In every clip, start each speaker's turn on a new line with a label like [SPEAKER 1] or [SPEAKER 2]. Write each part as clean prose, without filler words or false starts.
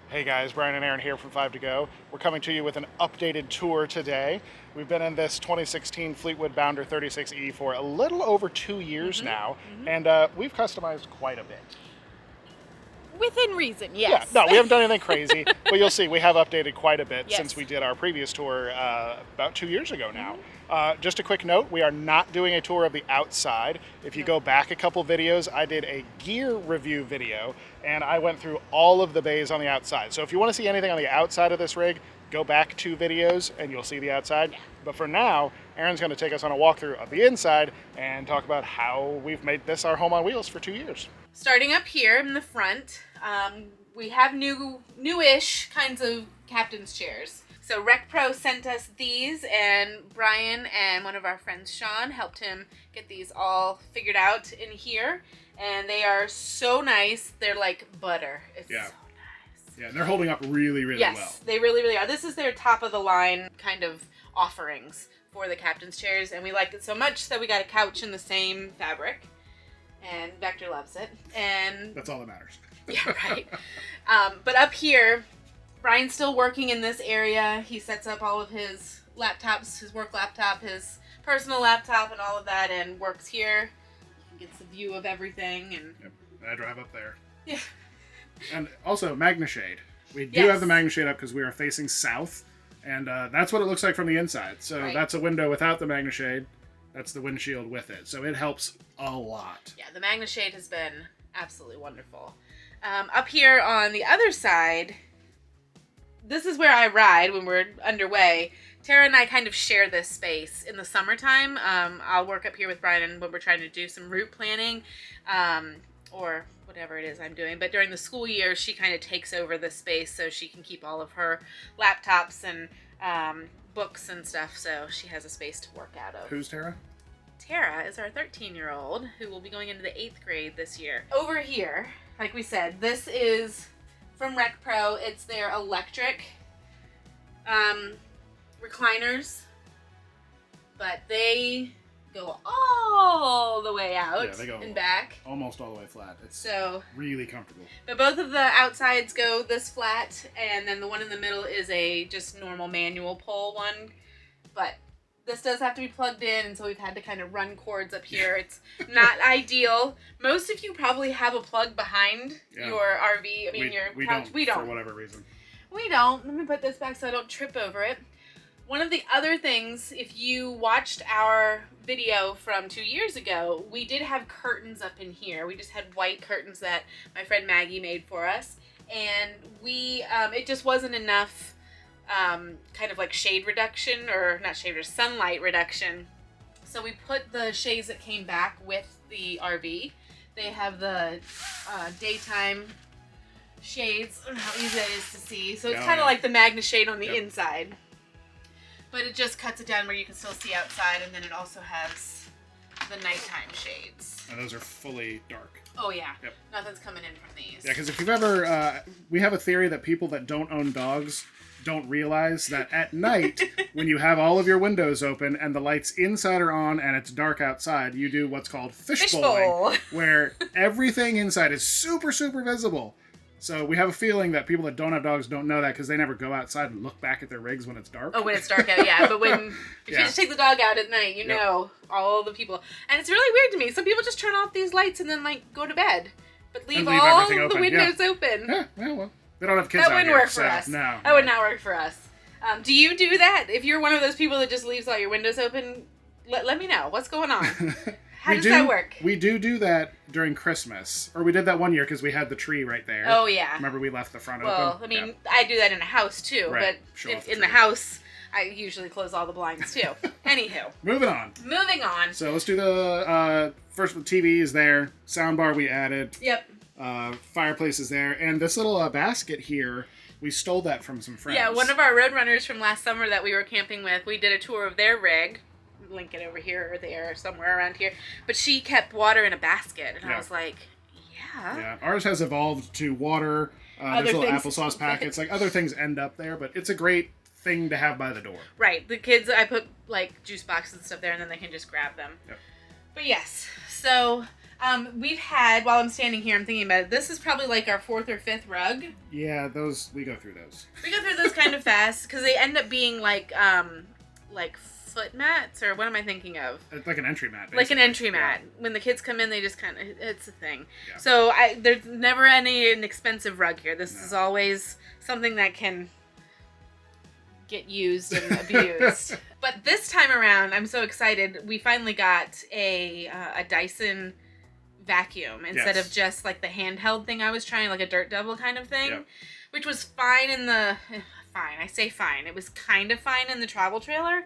[SPEAKER 1] Hey guys, Brian and Aaron here from 5 to Go. We're coming to you with an updated tour today. We've been in this 2016 Fleetwood Bounder 36E for a little over 2 years now, and we've customized quite a bit.
[SPEAKER 2] Within reason, yes.
[SPEAKER 1] Yeah, no, we haven't done anything crazy, but you'll see we have updated quite a bit
[SPEAKER 2] Yes.
[SPEAKER 1] since we did our previous tour about 2 years ago now. Just a quick note, we are not doing a tour of the outside. If you go back a couple videos, I did a gear review video, and I went through all of the bays on the outside. So if you want to see anything on the outside of this rig, go back 2 videos and you'll see the outside.
[SPEAKER 2] Yeah.
[SPEAKER 1] But for now, Aaron's going to take us on a walkthrough of the inside and talk about how we've made this our home on wheels for 2 years.
[SPEAKER 2] Starting up here in the front, we have newish kinds of captain's chairs. So Rec Pro sent us these, and Brian and one of our friends, Sean, helped him get these all figured out in here. And they are so nice. They're like butter. It's so nice.
[SPEAKER 1] Yeah, they're holding up really well.
[SPEAKER 2] Yes, they really, really are. This is their top of the line kind of offerings for the captain's chairs, and we liked it so much that we got a couch in the same fabric. And Vector loves it. And
[SPEAKER 1] That's all that matters.
[SPEAKER 2] yeah, right. But up here, Brian's still working in this area. He sets up all of his laptops, his work laptop, his personal laptop, and all of that, and works here. He gets a view of everything. And
[SPEAKER 1] Yep. I drive up there.
[SPEAKER 2] yeah,
[SPEAKER 1] And also, Magnashade. We do
[SPEAKER 2] Yes.
[SPEAKER 1] have the Magnashade up because we are facing south, and that's what it looks like from the inside. So
[SPEAKER 2] Right.
[SPEAKER 1] that's a window without the Magnashade. That's the windshield with it. So it helps a lot.
[SPEAKER 2] yeah, the Magnashade has been absolutely wonderful. Up here on the other side, this is where I ride when we're underway. Tara and I kind of share this space in the summertime. I'll work up here with Brian when we're trying to do some route planning, or whatever it is I'm doing. But during the school year, she kind of takes over this space so she can keep all of her laptops and books and stuff. So she has a space to work out of.
[SPEAKER 1] Who's Tara?
[SPEAKER 2] Tara is our 13-year-old who will be going into the 8th grade this year. Over here, like we said, this is from Rec Pro. It's their electric recliners, but they go all the way out
[SPEAKER 1] Yeah, they go
[SPEAKER 2] and back.
[SPEAKER 1] Almost all the way flat. It's
[SPEAKER 2] So,
[SPEAKER 1] really comfortable.
[SPEAKER 2] but both of the outsides go this flat, and then the one in the middle is a just normal manual pull one. But this does have to be plugged in, and so we've had to kind of run cords up here. It's not ideal. Most of you probably have a plug behind
[SPEAKER 1] Yeah.
[SPEAKER 2] your RV. I mean, your
[SPEAKER 1] we
[SPEAKER 2] couch.
[SPEAKER 1] don't,
[SPEAKER 2] We don't.
[SPEAKER 1] for whatever reason.
[SPEAKER 2] We don't. Let me put this back so I don't trip over it. One of the other things, if you watched our video from 2 years ago, we did have curtains up in here. We just had white curtains that my friend Maggie made for us. And we, it just wasn't enough kind of like shade reduction, or not shade, or sunlight reduction. So we put the shades that came back with the RV. They have the daytime shades. I don't know how easy that is to see. So it's kind of like the Magnashade on the inside. But it just cuts it down where you can still see outside, and then it also has the nighttime shades.
[SPEAKER 1] And those are fully dark.
[SPEAKER 2] Oh yeah.
[SPEAKER 1] Yep.
[SPEAKER 2] Nothing's coming in from these.
[SPEAKER 1] Yeah, because if you've ever, we have a theory that people that don't own dogs don't realize that at night, when you have all of your windows open and the lights inside are on and it's dark outside, you do what's called fishbowling, where everything inside is super, super visible. So we have a feeling that people that don't have dogs don't know that because they never go outside and look back at their rigs when it's dark.
[SPEAKER 2] Oh, when it's dark out, yeah. But when if you just take the dog out at night, you know all the people. And it's really weird to me. Some people just turn off these lights and then like go to bed, but leave all
[SPEAKER 1] everything
[SPEAKER 2] the
[SPEAKER 1] open.
[SPEAKER 2] windows open.
[SPEAKER 1] Yeah, well, they don't have kids
[SPEAKER 2] That
[SPEAKER 1] out
[SPEAKER 2] wouldn't
[SPEAKER 1] here,
[SPEAKER 2] work
[SPEAKER 1] so
[SPEAKER 2] for us.
[SPEAKER 1] No.
[SPEAKER 2] That would not work for us. Do you do that? If you're one of those people that just leaves all your windows open, let me know. What's going on? How does that work?
[SPEAKER 1] We do that during Christmas. Or we did that one year because we had the tree right there.
[SPEAKER 2] Oh, yeah.
[SPEAKER 1] Remember we left the front
[SPEAKER 2] Well,
[SPEAKER 1] open?
[SPEAKER 2] I mean, I do that in a house, too.
[SPEAKER 1] Right.
[SPEAKER 2] But in the house, I usually close all the blinds, too. Anywho.
[SPEAKER 1] Moving on. So let's do the, first with TV is there. Soundbar we added.
[SPEAKER 2] Yep.
[SPEAKER 1] Fireplace is there. And this little basket here, we stole that from some friends.
[SPEAKER 2] Yeah, one of our road runners from last summer that we were camping with, we did a tour of their rig. Link it over here or there or somewhere around here. But she kept water in a basket, and I was like, yeah.
[SPEAKER 1] Yeah, ours has evolved to water. There's little applesauce packets. Like other things end up there, but it's a great thing to have by the door.
[SPEAKER 2] Right. The kids, I put like juice boxes and stuff there, and then they can just grab them.
[SPEAKER 1] Yep.
[SPEAKER 2] But yes, so We've had, while I'm standing here, I'm thinking about it, this is probably like our 4th or 5th rug.
[SPEAKER 1] Yeah, we go through those.
[SPEAKER 2] We go through those kind of fast, because they end up being like foot mats, or what am I thinking of?
[SPEAKER 1] It's like an entry mat, basically.
[SPEAKER 2] Like an entry mat. Yeah. When the kids come in, they just kind of, it's a thing.
[SPEAKER 1] Yeah.
[SPEAKER 2] So there's never an expensive rug here. This is always something that can get used and abused. But this time around, I'm so excited. We finally got a Dyson vacuum instead of just like the handheld thing I was trying, like a Dirt Devil kind of thing, which was fine in the, I say fine. It was kind of fine in the travel trailer.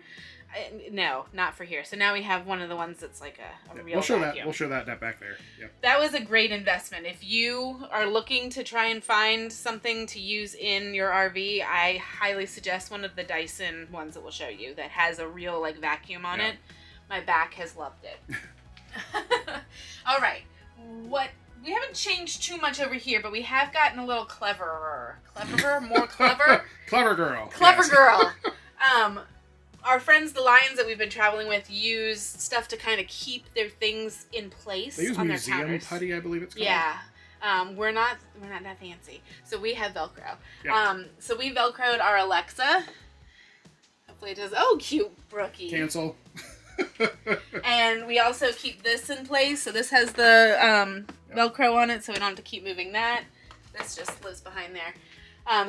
[SPEAKER 2] No, not for here. So now we have one of the ones that's like a real vacuum.
[SPEAKER 1] We'll show that back there. Yep.
[SPEAKER 2] That was a great investment. If you are looking to try and find something to use in your RV, I highly suggest one of the Dyson ones that we'll show you that has a real like vacuum on it. My back has loved it. All right. We haven't changed too much over here, but we have gotten a little cleverer. More clever?
[SPEAKER 1] Clever girl.
[SPEAKER 2] Clever girl. Our friends, the Lions that we've been traveling with, use stuff to kind of keep their things in place
[SPEAKER 1] they use
[SPEAKER 2] on their
[SPEAKER 1] museum
[SPEAKER 2] counters.
[SPEAKER 1] putty, I believe it's called.
[SPEAKER 2] Yeah. We're not that fancy. So we have Velcro.
[SPEAKER 1] Yep.
[SPEAKER 2] So we Velcroed our Alexa. Hopefully it does. Oh, cute Brookie.
[SPEAKER 1] Cancel.
[SPEAKER 2] And we also keep this in place. So this has the Velcro on it, so we don't have to keep moving that. This just lives behind there.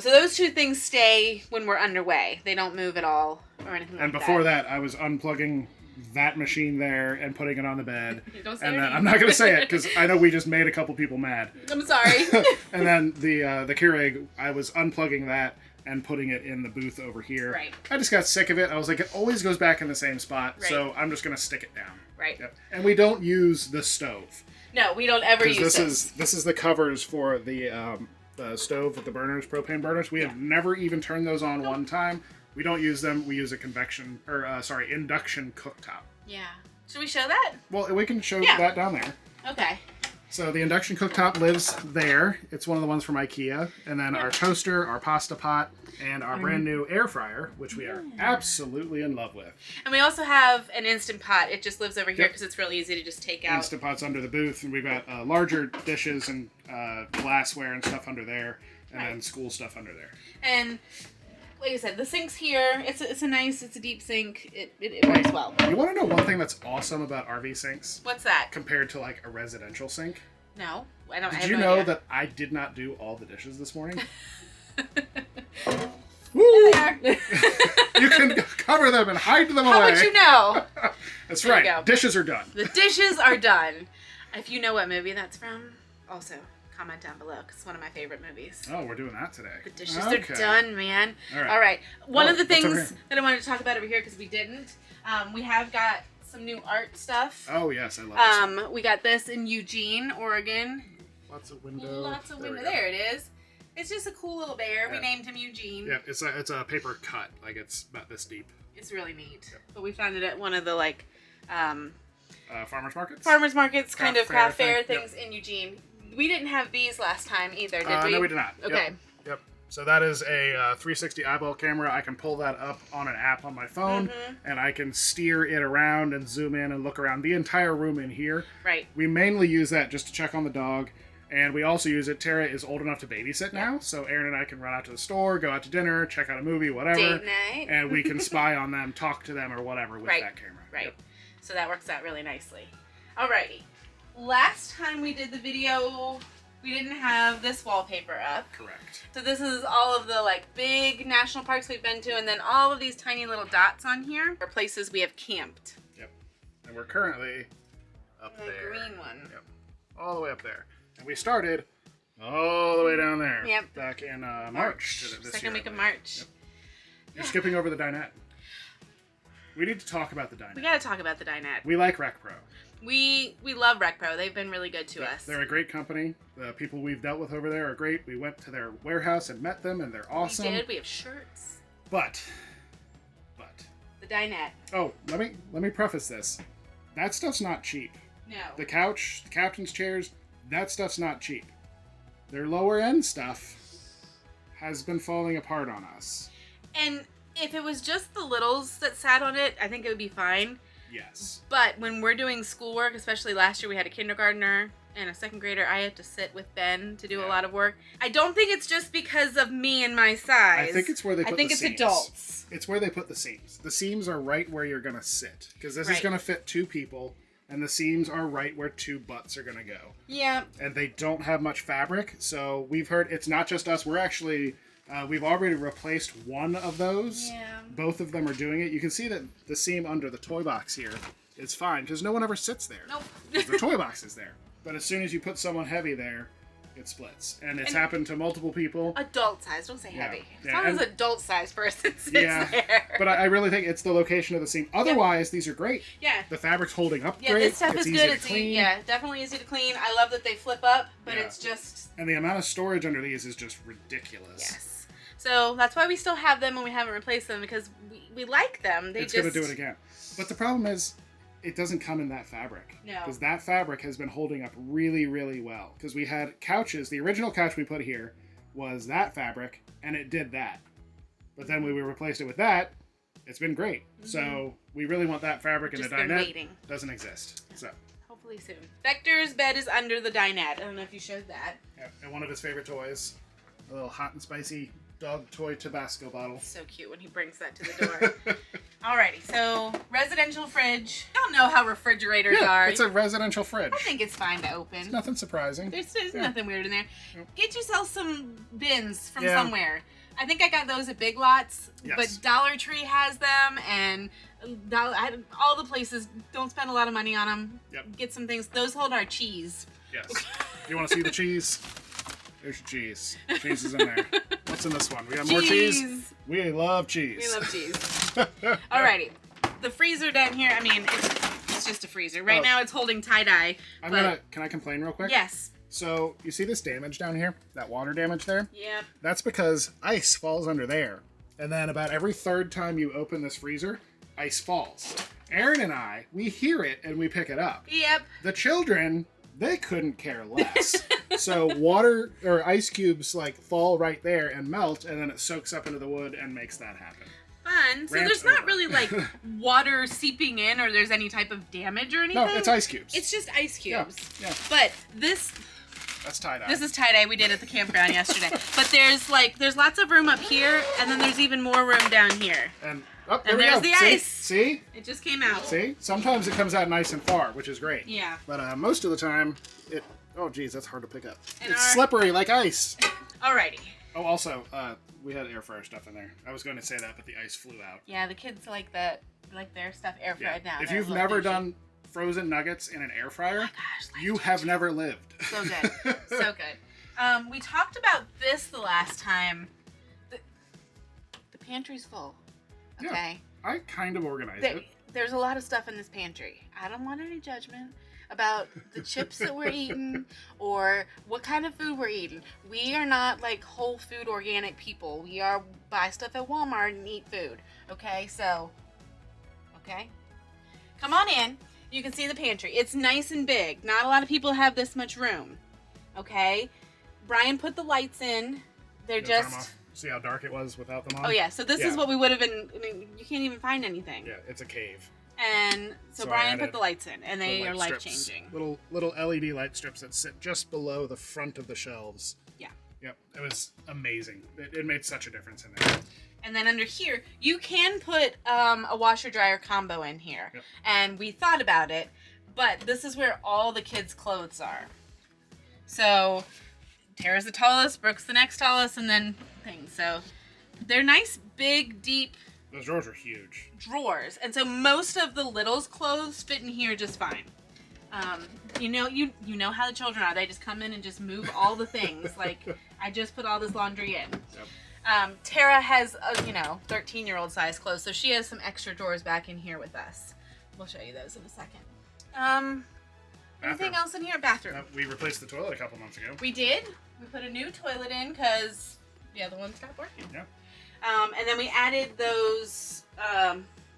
[SPEAKER 2] So those two things stay when we're underway. They don't move at all or anything like that.
[SPEAKER 1] And before that, I was unplugging that machine there and putting it on the bed.
[SPEAKER 2] Don't say
[SPEAKER 1] and
[SPEAKER 2] your
[SPEAKER 1] then,
[SPEAKER 2] name.
[SPEAKER 1] I'm not going to say it because I know we just made a couple people mad.
[SPEAKER 2] I'm sorry.
[SPEAKER 1] And then the Keurig, I was unplugging that and putting it in the booth over here.
[SPEAKER 2] Right.
[SPEAKER 1] I just got sick of it. I was like, it always goes back in the same spot,
[SPEAKER 2] right.
[SPEAKER 1] So I'm just going to stick it down.
[SPEAKER 2] Right.
[SPEAKER 1] Yep. And we don't use the stove.
[SPEAKER 2] No, we don't ever use this.
[SPEAKER 1] This is the covers for the stove with the burners, propane burners. We have never even turned those on one time. We don't use them. We use a induction cooktop.
[SPEAKER 2] Yeah. Should we show that?
[SPEAKER 1] Well, we can show that down there.
[SPEAKER 2] Okay.
[SPEAKER 1] So the induction cooktop lives there. It's one of the ones from IKEA. And then our toaster, our pasta pot, and our brand new air fryer, which we are absolutely in love with.
[SPEAKER 2] And we also have an Instant Pot. It just lives over here because it's real easy to just take out.
[SPEAKER 1] Instant Pot's under the booth, and we've got larger dishes and glassware and stuff under there, and then school stuff under there.
[SPEAKER 2] And like I said, the sink's here. It's a deep sink. It works well.
[SPEAKER 1] You want to know one thing that's awesome about RV sinks?
[SPEAKER 2] What's that?
[SPEAKER 1] Compared to like a residential sink?
[SPEAKER 2] No, I don't.
[SPEAKER 1] Did you know that I did not do all the dishes this morning?
[SPEAKER 2] Woo! There they are.
[SPEAKER 1] You can cover them and hide them away.
[SPEAKER 2] How would you know?
[SPEAKER 1] That's right. Go. Dishes are done.
[SPEAKER 2] The dishes are done. If you know what movie that's from, also comment down below because it's one of my favorite movies.
[SPEAKER 1] Oh, we're doing that today.
[SPEAKER 2] The dishes are done, man.
[SPEAKER 1] All right.
[SPEAKER 2] One of the things that I wanted to talk about over here because we didn't, we have got some new art stuff.
[SPEAKER 1] Oh yes, I love this.
[SPEAKER 2] We got this in Eugene, Oregon.
[SPEAKER 1] Lots of window.
[SPEAKER 2] Lots of window. There it is. It's just a cool little bear. Yeah. We named him Eugene.
[SPEAKER 1] Yeah, it's a paper cut. Like it's about this deep.
[SPEAKER 2] It's really neat. Yep. But we found it at one of the
[SPEAKER 1] farmers markets.
[SPEAKER 2] Farmers markets, kind of craft fair things in Eugene. We didn't have these last time either, did we?
[SPEAKER 1] No, we did not.
[SPEAKER 2] Okay.
[SPEAKER 1] Yep. So that is a 360 eyeball camera. I can pull that up on an app on my phone, and I can steer it around and zoom in and look around the entire room in here.
[SPEAKER 2] Right.
[SPEAKER 1] We mainly use that just to check on the dog, and we also use it. Tara is old enough to babysit now, so Aaron and I can run out to the store, go out to dinner, check out a movie, whatever.
[SPEAKER 2] Date night.
[SPEAKER 1] And we can spy on them, talk to them, or whatever with that camera.
[SPEAKER 2] Right.
[SPEAKER 1] Yep.
[SPEAKER 2] So that works out really nicely. Alrighty. Last time we did the video, we didn't have this wallpaper up.
[SPEAKER 1] Correct.
[SPEAKER 2] So this is all of the big national parks we've been to, and then all of these tiny little dots on here are places we have camped.
[SPEAKER 1] Yep. And we're currently up there.
[SPEAKER 2] The green one.
[SPEAKER 1] Yep. All the way up there. And we started all the way down there.
[SPEAKER 2] Yep.
[SPEAKER 1] Back in March.
[SPEAKER 2] Second week of March.
[SPEAKER 1] Yep. You're skipping over the dinette. We need to talk about the dinette.
[SPEAKER 2] We got to talk about the dinette.
[SPEAKER 1] We like Rec Pro.
[SPEAKER 2] We love Rec Pro. They've been really good to us.
[SPEAKER 1] They're a great company. The people we've dealt with over there are great. We went to their warehouse and met them, and they're awesome.
[SPEAKER 2] We did. We have shirts.
[SPEAKER 1] But
[SPEAKER 2] the dinette.
[SPEAKER 1] Oh, let me preface this. That stuff's not cheap.
[SPEAKER 2] No.
[SPEAKER 1] The couch, the captain's chairs, that stuff's not cheap. Their lower end stuff has been falling apart on us.
[SPEAKER 2] And if it was just the littles that sat on it, I think it would be fine.
[SPEAKER 1] Yes.
[SPEAKER 2] But when we're doing schoolwork, especially last year we had a kindergartner and a second grader, I have to sit with Ben to do a lot of work. I don't think it's just because of me and my size.
[SPEAKER 1] I think it's where they put the seams.
[SPEAKER 2] I think it's adults.
[SPEAKER 1] It's where they put the seams. The seams are right where you're going to sit. Because this is going to fit 2 people. And the seams are right where 2 butts are going to go.
[SPEAKER 2] Yeah.
[SPEAKER 1] And they don't have much fabric. So we've heard it's not just us. We're actually... we've already replaced one of those.
[SPEAKER 2] Yeah.
[SPEAKER 1] Both of them are doing it. You can see that the seam under the toy box here is fine because no one ever sits there.
[SPEAKER 2] Nope.
[SPEAKER 1] The toy box is there. But as soon as you put someone heavy there, it splits. And it's happened to multiple people.
[SPEAKER 2] Adult size, don't say heavy.
[SPEAKER 1] Yeah.
[SPEAKER 2] As long as an adult size person sits there.
[SPEAKER 1] But I really think it's the location of the seam. Otherwise, these are great.
[SPEAKER 2] Yeah.
[SPEAKER 1] The fabric's holding up great.
[SPEAKER 2] Yeah, this stuff is
[SPEAKER 1] easy
[SPEAKER 2] good.
[SPEAKER 1] to
[SPEAKER 2] It's
[SPEAKER 1] clean.
[SPEAKER 2] definitely easy to clean. I love that they flip up, but it's just...
[SPEAKER 1] And the amount of storage under these is just ridiculous.
[SPEAKER 2] Yes. So that's why we still have them and we haven't replaced them because we like them.
[SPEAKER 1] It's going to do it again. But the problem is, it doesn't come in that fabric.
[SPEAKER 2] No.
[SPEAKER 1] Because that fabric has been holding up really, really well. Because we had couches, the original couch we put here was that fabric, and it did that. But then when we replaced it with that, it's been great. Mm-hmm. So we really want that fabric, and the dinette doesn't exist. So
[SPEAKER 2] hopefully soon. Vector's bed is under the dinette. I don't know if you showed that.
[SPEAKER 1] Yeah, and one of his favorite toys, a little hot and spicy dog toy Tabasco bottle.
[SPEAKER 2] So cute when he brings that to the door. Alrighty, so residential fridge. I don't know how refrigerators are.
[SPEAKER 1] It's a residential fridge.
[SPEAKER 2] I think it's fine to open.
[SPEAKER 1] It's nothing surprising.
[SPEAKER 2] There's nothing weird in there.
[SPEAKER 1] Nope.
[SPEAKER 2] Get yourself some bins from somewhere. I think I got those at Big Lots, but Dollar Tree has them, and all the places. Don't spend a lot of money on them.
[SPEAKER 1] Yep.
[SPEAKER 2] Get some things. Those hold our cheese.
[SPEAKER 1] Yes. You want to see the cheese? There's your cheese. Cheese is in there. What's in this one? We got more cheese? We love cheese.
[SPEAKER 2] We love cheese. Alrighty. The freezer down here, I mean, it's just a freezer. Right now it's holding tie-dye.
[SPEAKER 1] Can I complain real quick?
[SPEAKER 2] Yes.
[SPEAKER 1] So, you see this damage down here? That water damage there?
[SPEAKER 2] Yep.
[SPEAKER 1] That's because ice falls under there. And then about every 3rd time you open this freezer, ice falls. Aaron and I, we hear it and we pick it up.
[SPEAKER 2] Yep.
[SPEAKER 1] The children, they couldn't care less. So water or ice cubes like fall right there and melt, and then it soaks up into the wood and makes that happen.
[SPEAKER 2] Fun. So there's not really like water seeping in or there's any type of damage or anything?
[SPEAKER 1] No, it's ice cubes.
[SPEAKER 2] It's just ice cubes.
[SPEAKER 1] Yeah.
[SPEAKER 2] But this...
[SPEAKER 1] That's tie-dye.
[SPEAKER 2] This is tie-dye we did at the campground yesterday. But there's lots of room up here, and then there's even more room down here.
[SPEAKER 1] And
[SPEAKER 2] there's the ice.
[SPEAKER 1] See?
[SPEAKER 2] It just came out.
[SPEAKER 1] See? Sometimes it comes out nice and far, which is great.
[SPEAKER 2] Yeah.
[SPEAKER 1] But most of the time, oh geez, that's hard to pick up.
[SPEAKER 2] And
[SPEAKER 1] it's slippery like ice.
[SPEAKER 2] Alrighty.
[SPEAKER 1] Oh, also, we had air fryer stuff in there. I was going to say that, but the ice flew out.
[SPEAKER 2] Yeah, the kids like their stuff air fried now.
[SPEAKER 1] If you've never done frozen nuggets in an air fryer, you have never lived.
[SPEAKER 2] So good. So good. We talked about this the last time. The pantry's full. Okay?
[SPEAKER 1] Yeah, I kind of organized it.
[SPEAKER 2] There's a lot of stuff in this pantry. I don't want any judgment about the chips that we're eating or what kind of food we're eating. We are not like whole food organic people. We are buy stuff at Walmart and eat food. Okay? So, okay? Come on in. You can see the pantry. It's nice and big. Not a lot of people have this much room. Okay? Brian put the lights in. They're just...
[SPEAKER 1] See how dark it was without them on?
[SPEAKER 2] Oh, yeah. So this is what we would have been... I mean, you can't even find anything.
[SPEAKER 1] Yeah, it's a cave.
[SPEAKER 2] And so Brian put the lights in, and they are life-changing.
[SPEAKER 1] Little LED light strips that sit just below the front of the shelves.
[SPEAKER 2] Yeah.
[SPEAKER 1] Yep. It was amazing. It made such a difference in there.
[SPEAKER 2] And then under here, you can put a washer-dryer combo in here. Yep. And we thought about it, but this is where all the kids' clothes are. So Tara's the tallest, Brooke's the next tallest, and then things. So they're nice, big, deep...
[SPEAKER 1] Those drawers are huge.
[SPEAKER 2] Drawers. And so most of the littles' clothes fit in here just fine. You know how the children are. They just come in and just move all the things. Like, I just put all this laundry in. Yep. Tara has, 13-year-old size clothes, so she has some extra drawers back in here with us. We'll show you those in a second. Anything else in here? Bathroom.
[SPEAKER 1] We replaced the toilet a couple months ago.
[SPEAKER 2] We did. We put a new toilet in because the other one stopped working.
[SPEAKER 1] Yeah.
[SPEAKER 2] And then we added those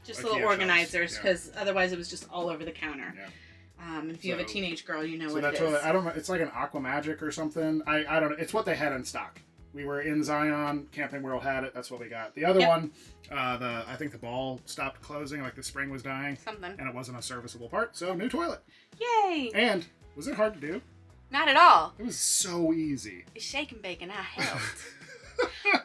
[SPEAKER 2] just little organizers because otherwise it was just all over the counter.
[SPEAKER 1] Yeah.
[SPEAKER 2] And if you have a teenage girl, you know what
[SPEAKER 1] that
[SPEAKER 2] it
[SPEAKER 1] toilet,
[SPEAKER 2] is.
[SPEAKER 1] I don't know. It's like an Aqua Magic or something. I don't know. It's what they had in stock. We were in Zion. Camping World had it. That's what we got. The other one, I think the ball stopped closing, like the spring was dying.
[SPEAKER 2] Something.
[SPEAKER 1] And it wasn't a serviceable part, so new toilet.
[SPEAKER 2] Yay!
[SPEAKER 1] And was it hard to do?
[SPEAKER 2] Not at all.
[SPEAKER 1] It was so easy.
[SPEAKER 2] Shake and bake, and I helped.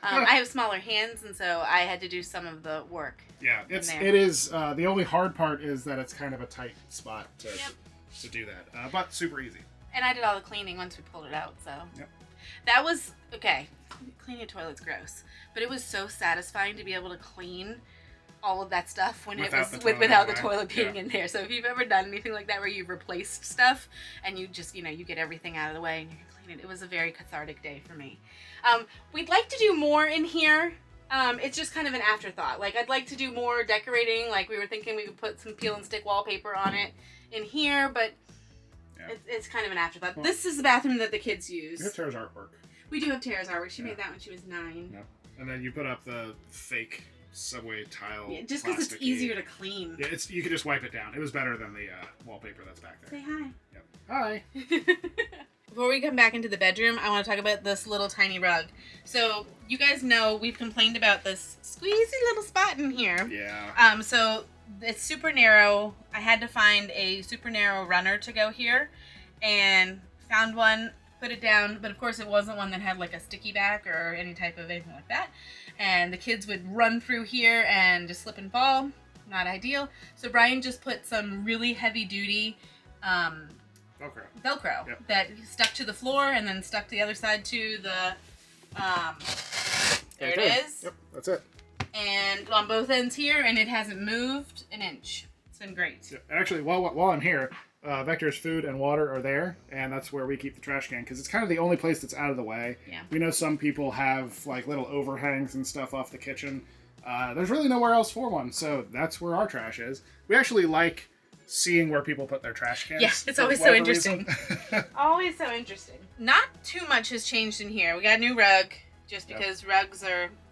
[SPEAKER 2] I have smaller hands, and so I had to do some of the work.
[SPEAKER 1] Yeah, it is. The only hard part is that it's kind of a tight spot to do that, but super easy.
[SPEAKER 2] And I did all the cleaning once we pulled it out, so.
[SPEAKER 1] Yep.
[SPEAKER 2] That was, okay, cleaning a toilet's gross, but it was so satisfying to be able to clean all of that stuff when without the toilet being in there. So if you've ever done anything like that where you've replaced stuff and you just, you get everything out of the way and you can clean it was a very cathartic day for me. We'd like to do more in here. It's just kind of an afterthought. Like, I'd like to do more decorating. Like, we were thinking we could put some peel and stick wallpaper on it in here, but it's kind of an afterthought. Well, this is the bathroom that the kids use.
[SPEAKER 1] We have Tara's artwork.
[SPEAKER 2] We do have Tara's artwork. She made that when she was 9.
[SPEAKER 1] Yeah. And then you put up the fake subway tile.
[SPEAKER 2] Yeah, just because it's easier to clean.
[SPEAKER 1] Yeah, you could just wipe it down. It was better than the wallpaper that's back there.
[SPEAKER 2] Say hi.
[SPEAKER 1] Yep. Hi.
[SPEAKER 2] Before we come back into the bedroom, I want to talk about this little tiny rug. So, you guys know we've complained about this squeezy little spot in here.
[SPEAKER 1] Yeah.
[SPEAKER 2] So, it's super narrow. I had to find a super narrow runner to go here. And found one, put it down. But, of course, it wasn't one that had, like, a sticky back or any type of anything like that. And the kids would run through here and just slip and fall. Not ideal. So, Brian just put some really heavy-duty Velcro that stuck to the floor and then stuck to the other side to the, there it is.
[SPEAKER 1] Yep, that's it.
[SPEAKER 2] And on both ends here, and it hasn't moved an inch. It's been great.
[SPEAKER 1] Yeah, actually, while I'm here, Vector's food and water are there, and that's where we keep the trash can, because it's kind of the only place that's out of the way.
[SPEAKER 2] Yeah.
[SPEAKER 1] We know some people have, like, little overhangs and stuff off the kitchen. There's really nowhere else for one, so that's where our trash is. We actually like seeing where people put their trash cans.
[SPEAKER 2] Yeah, it's always so interesting. Always so interesting. Not too much has changed in here. We got a new rug, just because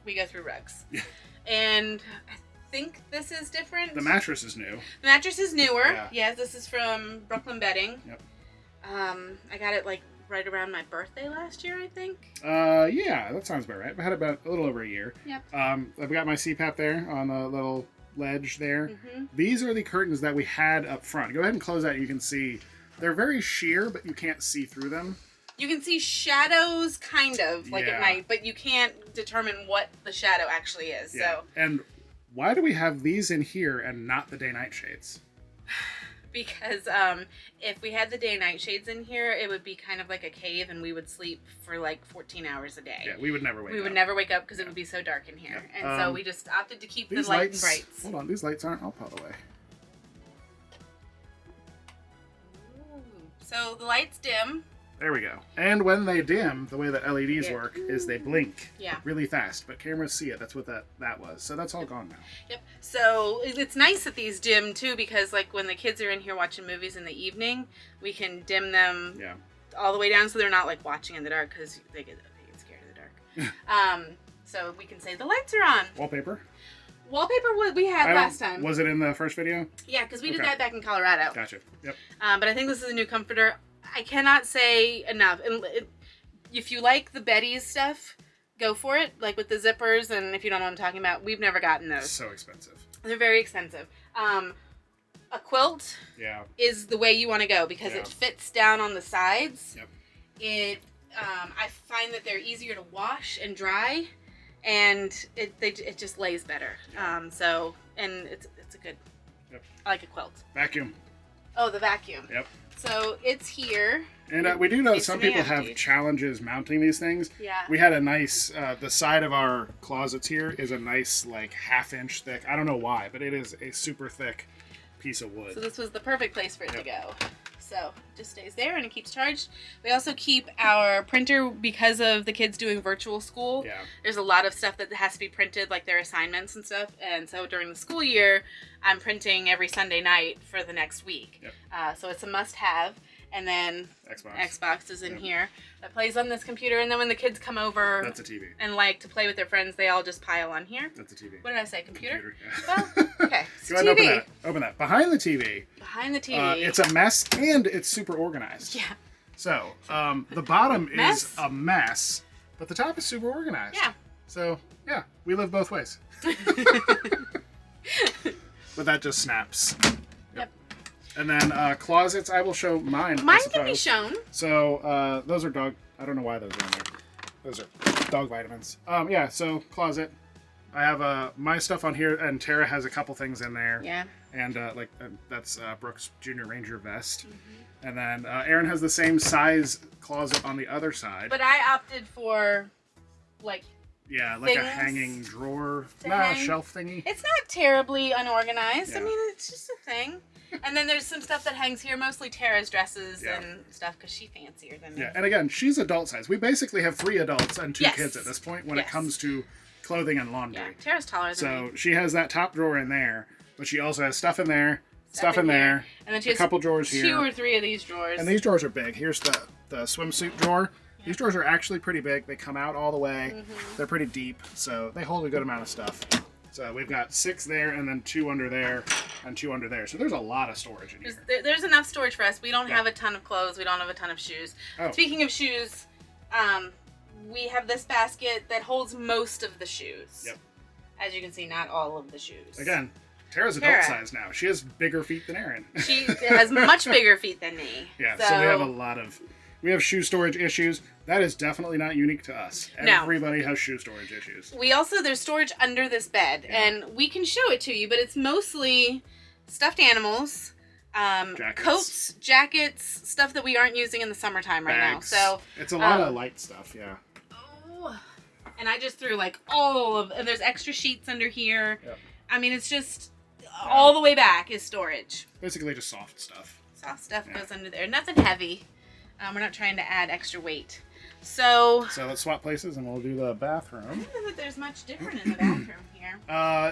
[SPEAKER 2] we go through rugs. Yeah. And I think this is different.
[SPEAKER 1] The mattress is new.
[SPEAKER 2] The mattress is newer. Yeah. Yes, this is from Brooklyn Bedding.
[SPEAKER 1] Yep.
[SPEAKER 2] I got it like right around my birthday last year, I think.
[SPEAKER 1] Yeah, that sounds about right. I had it about a little over a year.
[SPEAKER 2] Yep.
[SPEAKER 1] I've got my CPAP there on the little ledge there.
[SPEAKER 2] Mm-hmm.
[SPEAKER 1] These are the curtains that we had up front. Go ahead and close that. You can see they're very sheer, but you can't see through them.
[SPEAKER 2] You can see shadows, kind of, like at night, but you can't determine what the shadow actually is. Yeah. So.
[SPEAKER 1] And why do we have these in here and not the day-night shades?
[SPEAKER 2] Because if we had the day-night shades in here, it would be kind of like a cave, and we would sleep for like 14 hours a day.
[SPEAKER 1] Yeah, we would never wake up.
[SPEAKER 2] We would never wake up because it would be so dark in here. Yeah. And so we just opted to keep the light and brights.
[SPEAKER 1] Hold on, these lights aren't all put away.
[SPEAKER 2] Ooh. So the lights dim.
[SPEAKER 1] There we go. And when they dim, the way that LEDs work is they blink really fast, but cameras see it. That's what that was. So that's all gone now.
[SPEAKER 2] Yep. So it's nice that these dim too, because like when the kids are in here watching movies in the evening, we can dim them all the way down so they're not like watching in the dark, because they get scared of the dark. So we can say the lights are on.
[SPEAKER 1] Wallpaper
[SPEAKER 2] we had last time.
[SPEAKER 1] Was it in the first video?
[SPEAKER 2] Yeah, because we did that back in Colorado.
[SPEAKER 1] Gotcha. Yep.
[SPEAKER 2] But I think this is a new comforter. I cannot say enough. If you like the Betty's stuff, go for it. Like with the zippers, and if you don't know what I'm talking about, we've never gotten those.
[SPEAKER 1] So expensive.
[SPEAKER 2] They're very expensive. A quilt is the way you want to go, because it fits down on the sides. Yep. I find that they're easier to wash and dry, and it just lays better.
[SPEAKER 1] Yeah.
[SPEAKER 2] And it's a good.
[SPEAKER 1] Yep.
[SPEAKER 2] I like a quilt.
[SPEAKER 1] Vacuum.
[SPEAKER 2] Oh, the vacuum.
[SPEAKER 1] Yep.
[SPEAKER 2] So it's here.
[SPEAKER 1] And we do know some people have challenges mounting these things.
[SPEAKER 2] Yeah.
[SPEAKER 1] We had a nice, the side of our closets here is a nice, like, half-inch thick. I don't know why, but it is a super thick piece of wood.
[SPEAKER 2] So this was the perfect place for it to go. So it just stays there and it keeps charged. We also keep our printer, because of the kids doing virtual school.
[SPEAKER 1] Yeah.
[SPEAKER 2] There's a lot of stuff that has to be printed, like their assignments and stuff. And so during the school year, I'm printing every Sunday night for the next week. Yep. So it's a must-have. And then Xbox is in here. That plays on this computer. And then when the kids come over,
[SPEAKER 1] that's a TV.
[SPEAKER 2] And like to play with their friends, they all just pile on here.
[SPEAKER 1] That's a TV.
[SPEAKER 2] What did I say? Computer?
[SPEAKER 1] Yeah.
[SPEAKER 2] Well, okay.
[SPEAKER 1] Go ahead and open that. Behind the TV.
[SPEAKER 2] Behind the TV.
[SPEAKER 1] It's a mess, and it's super organized.
[SPEAKER 2] Yeah.
[SPEAKER 1] So the bottom is a mess, but the top is super organized.
[SPEAKER 2] Yeah.
[SPEAKER 1] So, yeah, we live both ways. But that just snaps.
[SPEAKER 2] Yep.
[SPEAKER 1] And then closets, I will show mine.
[SPEAKER 2] Mine can be shown.
[SPEAKER 1] So those are dog. I don't know why those are in there. Those are dog vitamins. Yeah. So closet. I have my stuff on here, and Tara has a couple things in there.
[SPEAKER 2] Yeah.
[SPEAKER 1] And that's Brooke's Junior Ranger vest. Mm-hmm. And then Aaron has the same size closet on the other side.
[SPEAKER 2] But I opted for like.
[SPEAKER 1] Yeah, like a hanging drawer, shelf thingy.
[SPEAKER 2] It's not terribly unorganized.
[SPEAKER 1] Yeah.
[SPEAKER 2] I mean, it's just a thing. And then there's some stuff that hangs here, mostly Tara's dresses and stuff, because she's fancier than me.
[SPEAKER 1] Yeah, and again, she's adult size. We basically have 3 adults and 2
[SPEAKER 2] Yes.
[SPEAKER 1] kids at this point when it comes to clothing and laundry.
[SPEAKER 2] Yeah, Tara's taller than me.
[SPEAKER 1] So she has that top drawer in there, but she also has stuff in there, stuff in there,
[SPEAKER 2] and then she has
[SPEAKER 1] a couple drawers here.
[SPEAKER 2] 2 or 3 of these drawers.
[SPEAKER 1] And these drawers are big. Here's the swimsuit drawer. These drawers are actually pretty big. They come out all the way. Mm-hmm. They're pretty deep, so they hold a good amount of stuff. So we've got 6 there, and then 2 under there, and 2 under there. So there's a lot of storage in here.
[SPEAKER 2] There's enough storage for us. We don't have a ton of clothes. We don't have a ton of shoes. Oh. Speaking of shoes, we have this basket that holds most of the shoes.
[SPEAKER 1] Yep.
[SPEAKER 2] As you can see, not all of the shoes.
[SPEAKER 1] Again, Tara's adult size now. She has bigger feet than Aaron.
[SPEAKER 2] She has much bigger feet than me.
[SPEAKER 1] Yeah, so we have a lot of... We have shoe storage issues. That is definitely not unique to us.
[SPEAKER 2] No.
[SPEAKER 1] Everybody has shoe storage issues.
[SPEAKER 2] There's storage under this bed, and we can show it to you, but it's mostly stuffed animals, coats, jackets, stuff that we aren't using in the summertime right now. So
[SPEAKER 1] it's a lot of light stuff, yeah.
[SPEAKER 2] Oh, and I just threw and there's extra sheets under here.
[SPEAKER 1] Yep.
[SPEAKER 2] I mean, it's just all the way back is storage.
[SPEAKER 1] Basically just soft stuff.
[SPEAKER 2] Soft stuff goes under there. Nothing heavy. We're not trying to add extra weight. So
[SPEAKER 1] let's swap places and we'll do the bathroom.
[SPEAKER 2] I don't know that there's much different in the bathroom here.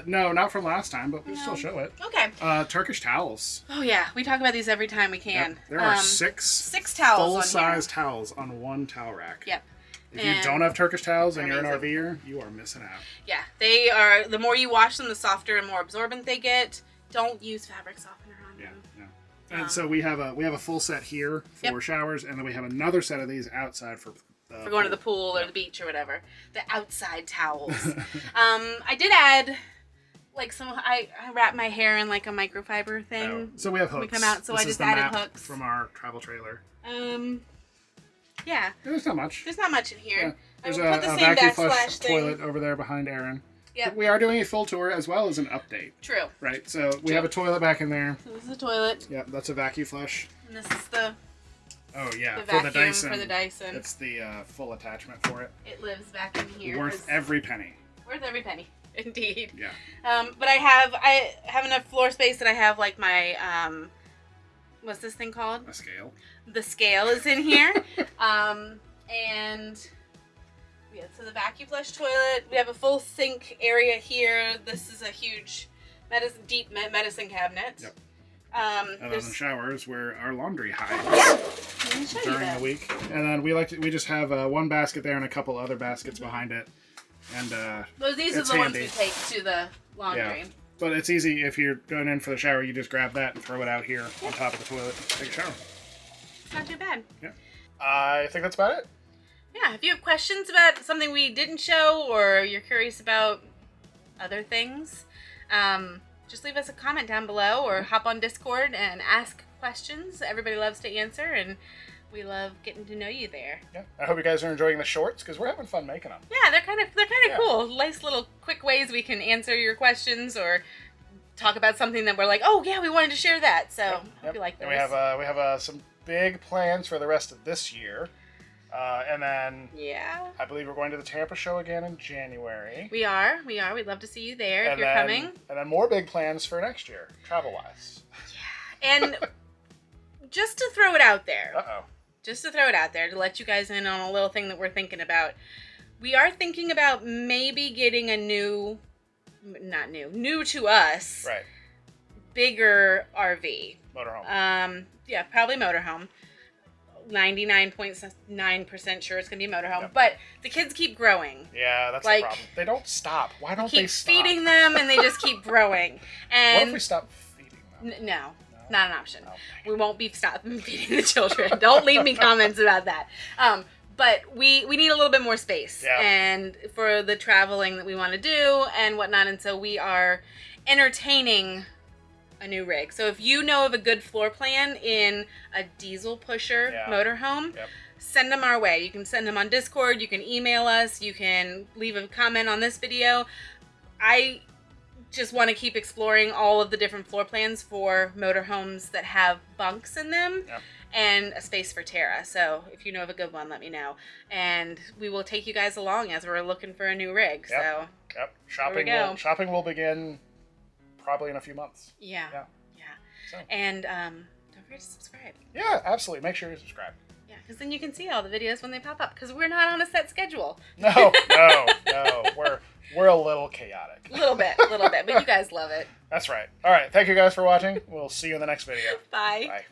[SPEAKER 1] No, not from last time, but we'll still show it.
[SPEAKER 2] Okay.
[SPEAKER 1] Turkish towels.
[SPEAKER 2] Oh yeah, we talk about these every time we can.
[SPEAKER 1] Yep. There are 6
[SPEAKER 2] towels
[SPEAKER 1] full-size towels on one towel rack.
[SPEAKER 2] Yep.
[SPEAKER 1] If you don't have Turkish towels and you're an RVer, you are missing out.
[SPEAKER 2] Yeah, they are. The more you wash them, the softer and more absorbent they get. Don't use fabric softener on them.
[SPEAKER 1] Yeah. And so we have a full set here for showers, and then we have another set of these outside for
[SPEAKER 2] going to the pool or the beach or whatever. The outside towels. I did add I wrap my hair in like a microfiber thing.
[SPEAKER 1] Oh. So we have hooks.
[SPEAKER 2] We come out, so
[SPEAKER 1] this
[SPEAKER 2] I just added hooks
[SPEAKER 1] from our travel trailer.
[SPEAKER 2] Yeah.
[SPEAKER 1] There's not much.
[SPEAKER 2] There's not much in here.
[SPEAKER 1] Yeah. There's
[SPEAKER 2] I put the
[SPEAKER 1] a
[SPEAKER 2] same
[SPEAKER 1] vacuum flush
[SPEAKER 2] backsplash thing.
[SPEAKER 1] toilet over there behind Aaron.
[SPEAKER 2] Yeah.
[SPEAKER 1] We are doing a full tour as well as an update.
[SPEAKER 2] True.
[SPEAKER 1] Right. So we have a toilet back in there.
[SPEAKER 2] So this is a toilet.
[SPEAKER 1] Yeah, that's a vacuum flush.
[SPEAKER 2] And this is the
[SPEAKER 1] vacuum
[SPEAKER 2] for the Dyson.
[SPEAKER 1] It's the full attachment for it.
[SPEAKER 2] It lives back in here.
[SPEAKER 1] Worth every penny.
[SPEAKER 2] Worth every penny. Indeed.
[SPEAKER 1] Yeah.
[SPEAKER 2] But I have enough floor space that I have like my what's this thing called?
[SPEAKER 1] A scale.
[SPEAKER 2] The scale is in here. And so the vacuum flush toilet. We have a full sink area here. This is a huge deep medicine cabinet.
[SPEAKER 1] Yep. And then the showers where our laundry hides during the week. And then we just have one basket there and a couple other baskets behind it. And
[SPEAKER 2] these are the ones we take to the laundry.
[SPEAKER 1] Yeah. But it's easy if you're going in for the shower, you just grab that and throw it out here on top of the toilet and take a shower.
[SPEAKER 2] It's not too bad.
[SPEAKER 1] Yeah. I think that's about it.
[SPEAKER 2] Yeah, if you have questions about something we didn't show or you're curious about other things, just leave us a comment down below or hop on Discord and ask questions. Everybody loves to answer, and we love getting to know you there.
[SPEAKER 1] Yeah, I hope you guys are enjoying the shorts because we're having fun making them.
[SPEAKER 2] Yeah, they're kind of cool. Nice little quick ways we can answer your questions or talk about something that we're like, oh yeah, we wanted to share that. So I hope you like those.
[SPEAKER 1] And we have some big plans for the rest of this year. And then I believe we're going to the Tampa show again in January.
[SPEAKER 2] We are. We'd love to see you there if you're coming.
[SPEAKER 1] And then more big plans for next year, travel-wise.
[SPEAKER 2] Yeah. And just to throw it out there.
[SPEAKER 1] Uh-oh.
[SPEAKER 2] To let you guys in on a little thing that we're thinking about. We are thinking about maybe getting a new to us.
[SPEAKER 1] Right.
[SPEAKER 2] Bigger RV.
[SPEAKER 1] Motorhome.
[SPEAKER 2] Yeah, probably motorhome. 99.9% sure it's going to be a motorhome.
[SPEAKER 1] Yep.
[SPEAKER 2] But the kids keep growing.
[SPEAKER 1] Yeah, that's the problem. They don't stop. Why don't they stop?
[SPEAKER 2] Keep feeding them and they just keep growing. And
[SPEAKER 1] what if we stop feeding them?
[SPEAKER 2] No, not an option. We won't be stopping feeding the children. Don't leave me comments about that. But we need a little bit more space,
[SPEAKER 1] Yeah.
[SPEAKER 2] and for the traveling that we want to do and whatnot, and so we are entertaining a new rig. So if you know of a good floor plan in a diesel pusher motorhome, send them our way. You can send them on Discord, you can email us, you can leave a comment on this video. I just want to keep exploring all of the different floor plans for motorhomes that have bunks in them. And a space for Tara. So if you know of a good one, let me know. And we will take you guys along as we're looking for a new rig. So
[SPEAKER 1] Shopping will begin probably in a few months.
[SPEAKER 2] Yeah. So. And don't forget to subscribe.
[SPEAKER 1] Yeah, absolutely. Make sure you subscribe.
[SPEAKER 2] Yeah, because then you can see all the videos when they pop up. Because we're not on a set schedule.
[SPEAKER 1] No. We're a little chaotic.
[SPEAKER 2] A little bit. But you guys love it.
[SPEAKER 1] That's right. All right. Thank you guys for watching. We'll see you in the next video.
[SPEAKER 2] Bye.
[SPEAKER 1] Bye.